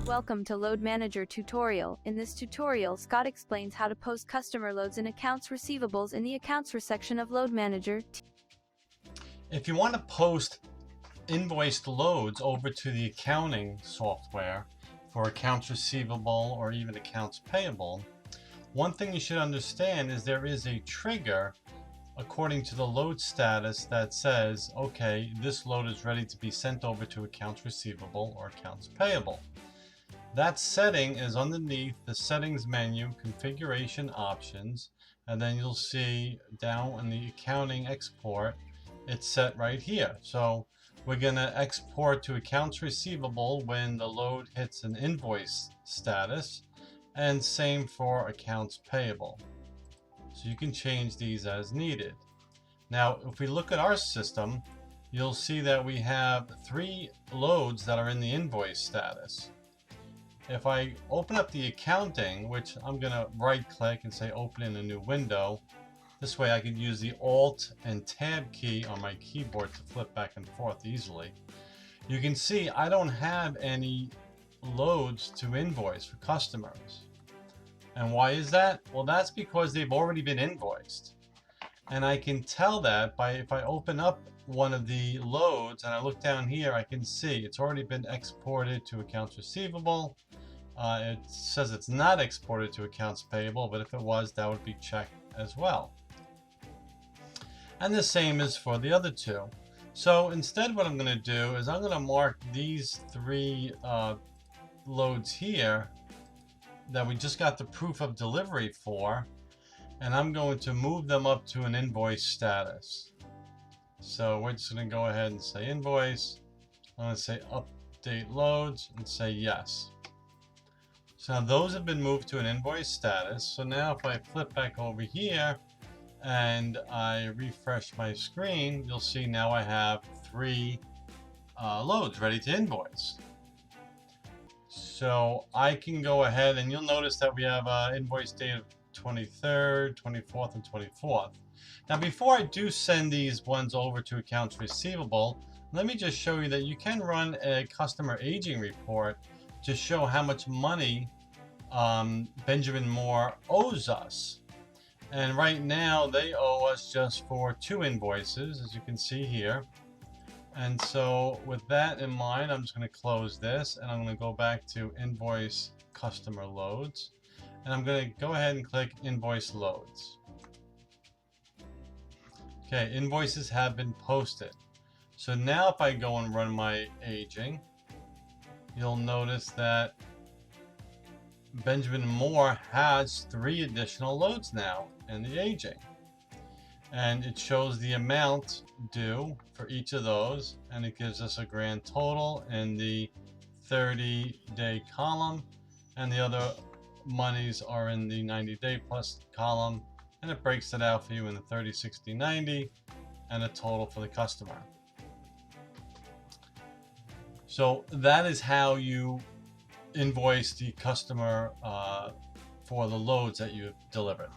Welcome to Load Manager tutorial. In this tutorial, Scott explains how to post customer loads and accounts receivables in the accounts section of Load Manager. If you want to post invoiced loads over to the accounting software for accounts receivable or even accounts payable, one thing you should understand is there is a trigger according to the load status that says, okay, this load is ready to be sent over to accounts receivable or accounts payable. That setting is underneath the settings menu, configuration options, and then you'll see down in the accounting export, it's set right here. So we're going to export to accounts receivable when the load hits an invoice status, and same for accounts payable. So you can change these as needed. Now, if we look at our system, you'll see that we have 3 loads that are in the invoice status. If I open up the accounting, which I'm going to right click and say open in a new window, this way I can use the Alt and Tab key on my keyboard to flip back and forth easily. You can see I don't have any loads to invoice for customers. And why is that? Well, that's because they've already been invoiced. And I can tell that by if I open up one of the loads and I look down here, I can see it's already been exported to accounts receivable. It says it's not exported to accounts payable, but if it was, that would be checked as well. And the same is for the other 2. So instead what I'm going to do is I'm going to mark these 3 loads here that we just got the proof of delivery for, and I'm going to move them up to an invoice status. So we're just going to go ahead and say invoice. I'm going to say update loads and say yes. So now those have been moved to an invoice status. So now if I flip back over here and I refresh my screen, you'll see now I have 3 loads ready to invoice. So I can go ahead and you'll notice that we have invoice date of 23rd, 24th, and 24th. Now before I do send these ones over to accounts receivable, let me just show you that you can run a customer aging report to show how much money Benjamin Moore owes us. And right now they owe us just for 2 invoices, as you can see here. And so with that in mind, I'm just going to close this and I'm going to go back to invoice customer loads. And I'm going to go ahead and click invoice loads. Okay, invoices have been posted. So now if I go and run my aging, you'll notice that Benjamin Moore has 3 additional loads now in the aging. And it shows the amount due for each of those, and it gives us a grand total in the 30-day column, and the other monies are in the 90-day plus column, and it breaks it out for you in the 30, 60, 90, and a total for the customer. So that is how you invoice the customer for the loads that you've delivered.